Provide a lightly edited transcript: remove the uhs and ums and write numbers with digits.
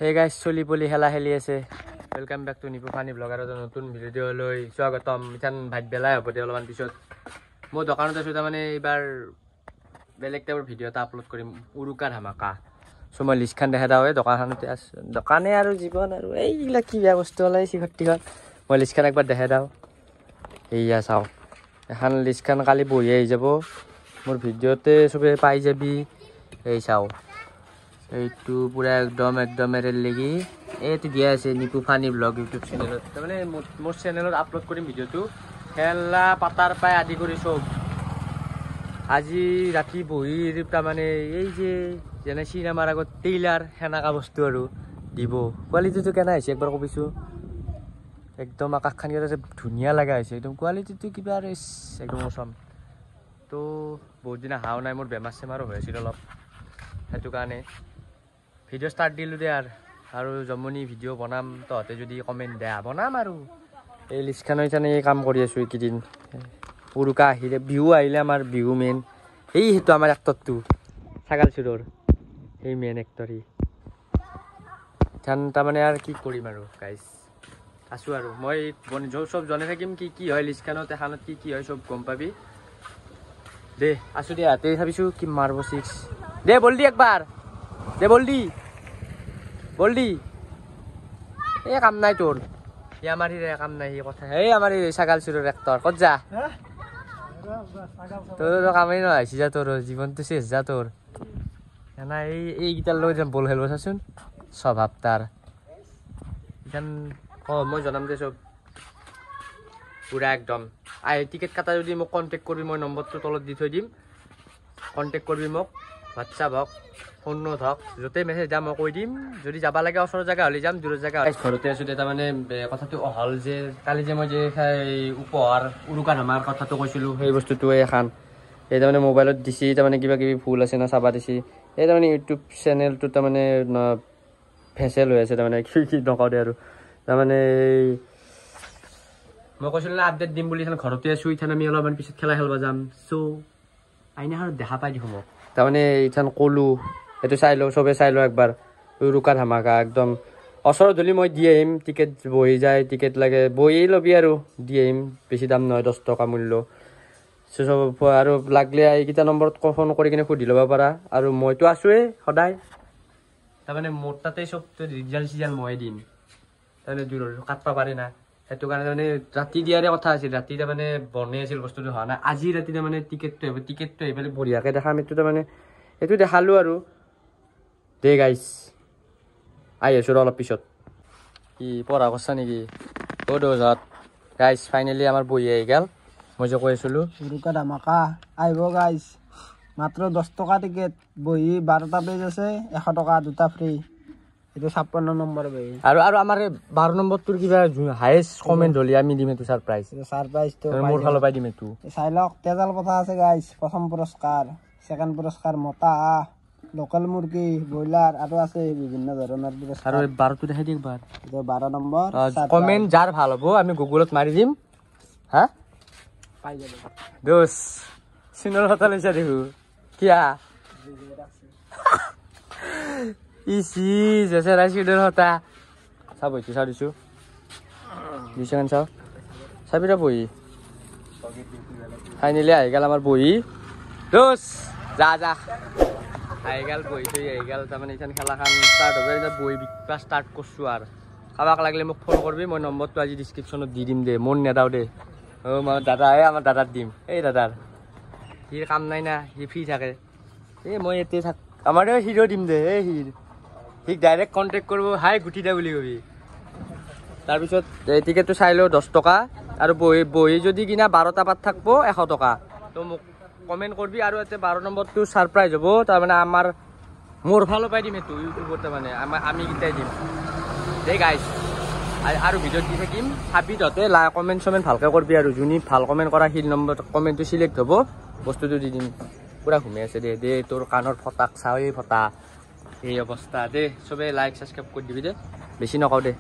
Hey guys, Soli Poli Hela Heliase. Welcome back to Nipu Funny Vlogger. নতুন video লৈ স্বাগতম। ইথান ভাত বেলাই হ'ব অলপমান পিছত মই দোকানত আছো তাৰমানে এবাৰ বেলেগ টাইপৰ ভিডিও এটা আপলোড কৰিম উৰুকা ধামাকা। সো মই লিষ্টখন দেখা দাও দোকানখনতে আছে। দোকানে আৰু জীৱন আৰু এইলা কি বেয়া বস্তু ওলাইছি ঘট্টিখন। মই লিষ্টখন একবাৰ দেখা দাও। এইয়া চাও। এখন লিষ্টখন কালি বহি আহি যাব। মোৰ ভিডিওতে সবে পাই যাবি। এই চাও। এইটো পুরা একদম এর লাগি এইটো দিয়া আছে নিপু ফানি ব্লগ ইউটিউব চ্যানেলত মানে মোর চ্যানেলত আপলোড কৰিম ভিডিওটো খেলা পাতাৰ পাই আদি কৰি সব আজি ৰাতি বহি তাৰমানে এই যে যেনে সিনেমাৰ আগত টেইলাৰ হেনাকা বস্তু আৰু দিব কোৱালিটিটো কেনা হৈছে একবাৰ কবিছো একদম আকাশখানি আছে ধুনিয়া লাগা হৈছে একদম কোৱালিটিটো কিবা আৰু একদম অসম তো বহুত দিন হাও নাই মোৰ বেমাৰ সেমাৰো হৈছিল অলপ হেতু কাৰণে ভিডিও স্টার্ট দিলু দে আর জমনি ভিডিও বনাম তহতে যদি কমেন্ট দেয়া বনাম আর এই লিষ্টখান ইথানে কাম কৰি আছো এইকেইদিন উৰুকা আহিলে বিহু আহিলে আমাৰ বিহু মেইন এই হেতু আমাৰ এক্টৰটো ছাগাল চুৰৰ এই মেইন এক্টৰী তাৰমানে আৰু কি কৰিম আৰু গাইজ আছো আৰু মই সব জনে থাকিম কি হয় লিষ্টখানত এখানত কি হয় সব গম পাবি দে আছো দে হাতে ভাবিছো কি মারবো 6 দে বলদি একবার দে বলদি এ কাম নাই তোর ই আমার কাম নাই কথা এই আমার ছাগাল চুরের এক্টর কত যা তোর কামেই নয় যা তোর জীবন তো শেষ যা তোর না এইকেইটার লোক বল খেলব চাচোন স্বভাৱ তাৰ ইখান মই জনাম দে সব পুরা একদম টিকেট কাটা যদি মোক কন্টেক্ট করবি মই নম্বরটো তলত দি থৈ দিম কন্টেক্ট করবি মোক হোয়াটসঅ্যাপ হক ফোন নোট হক যতে মেসেজ যাম মই কৈ দিম যদি যাবা লাগে ওচৰৰ জায়গা হলে যাম দূৰৰ জায়গা ঘৰতে আছো তাৰ মানে কথাটো হল যে কালি যে মই যে উপহাৰ উৰুকা ধামাৰ কথাটো কৈছিলো সেই বস্তুটো এখন এই তাৰমানে মোবাইলত দিছি তাৰমানে কিবা কিবি ভুল আছে না চাবা দিছি এই তাৰমানে ইউটিউব চেনেলটো তাৰমানে ফেচেল হৈ আছে তাৰমানে কি নকওঁ দে আৰু তাৰমানে মই কৈছিলো না আপডেট দিম বুলি ঘৰতে আছো ইথান আমি অলপমান পিছত খেলা খেলবা যাম সো আইনাখন দেখা পাই দিম মোক তাৰমানে ইথান কলো এইটো চাই লওঁ সবে চাই লওঁ একবাৰ উৰুকা ধামাকা একদম ওচৰত ধলি মই দি আহিম টিকেট বহি যায় টিকেট লাগে বহি ল'বি আৰু দি আহিম বেছি দাম নহয় 10 টকা মূল্য সব আৰু লাগলে এইকেইটা নম্বৰত ফোন কৰি কিনে সুধি ল'ব পাৰা আৰু মইতো আছোৱে সদায় তাৰমানে মোৰ তাতে সব ৰিজাল্ট চিজাল্ট মই দিম তাৰমানে দূৰ কাটবা পাৰে না সেইটো কাৰণে তাৰমানে ৰাতি দিয়াৰে কথা আছিল ৰাতি তাৰমানে বনে আছিল বস্তুটো হোৱা নাই আজি ৰাতি তাৰমানে টিকেটটো আহি পেলাই বঢ়িয়াকৈ দেখাম এইটো তাৰমানে এইটো দেখালোঁ আৰু দে গাইজ আহি আছোঁ অলপ পিছত কি পঢ়া কৰছা নেকি অ' দোজত গাইজ ফাইনেলি আমাৰ বহি আহি গ'ল মই যে কৈ আছিলোঁ উৰুকা ধামাকা আহিব গাইজ মাত্ৰ 10 টকা টিকেট বহি 12টা পেজ আছে 100 টকা দুটা ফ্ৰী এইটো 56 নম্বৰ বহি আৰু আমাৰ 12 নম্বৰটোৰ কিবা হাইয়েষ্ট কমেণ্ট হ'লে আমি দিম এইটো ছাৰপ্ৰাইজটো মোৰ ফালৰ পৰা দিম এইটো চাই লওক তেজাল কথা আছে গাইজ প্ৰথম পুৰস্কাৰ ছেকেণ্ড পুৰস্কাৰ মতা লোকেল মুৰ্গী ব্ৰইলাৰ আৰু আছে বিভিন্ন ধৰণৰ পুৰস্কাৰ আৰু 12টো দেখাই দিম একবাৰ 12 নম্বৰ কমেণ্ট যাৰ ভাল হ'ব আমি গুগলত মাৰি দিম হা পাই যাব দোষ চিনৰ কথা লৈছা দেখো কিয়া ইসি জেসে ৰাইছিডৰ হতা চাব ইটো চাও দিছো দিছেন চাও চাবিরা বই ফাইনালি আহি গেল আমার বই দোষ যা আহি গেল বই থৈ আহি গেল তাৰমানে এইখান খেলাখান ষ্টাৰ্ট হ'ব এতিয়া বই বিকা ষ্টাৰ্ট কৰছোঁ আৰু কাৰোবাক লাগিলে মোক ফোন কৰিবি মই নম্বৰটো আজি ডিছক্ৰিপশ্যনত দি দিম দে মন নেদাও দে অঁ মই দাদাই আমাৰ দাদাক দিম এই দাদাৰ সি কাম নাই না সি ফ্ৰী থাকে এই মই ইয়াতে থাক আমাৰ হিৰো দিম দে এই ঠিক ডাইৰেক্ট কণ্টেক্ট কৰিব হাই গুটি দে বুলি কবি তাৰপিছত টিকেটটো চাই লওঁ 10 টকা আৰু বহি যদি কিনা 12টা পাত থাকিব 100 টকা তো মোক কমেণ্ট কৰিবি আৰু ইয়াতে 12 নম্বৰটো ছাৰপ্ৰাইজ হ'ব তাৰমানে আমাৰ মোৰ ফালৰ পৰাই দিম এইটো ইউটিউবত তাৰমানে আমি কেইটাই দিম দেই গাইজ আৰু ভিডিঅ'ত দি থাকিম চাবি তহঁতে কমেণ্ট চমেণ্ট ভালকৈ কৰিবি আৰু যোনে ভাল কমেণ্ট কৰা সেই নম্বৰ কমেণ্টটো চিলেক্ট হ'ব বস্তুটো দি দিম পুৰা ঘুমি আছে দে তোৰ কাণৰ ফটাক চাওঁ এই ফটা এই অৱস্থা দে চবে লাইক ছাবস্ক্ৰাইব কৰি দিবি দে বেছি নকওঁ দে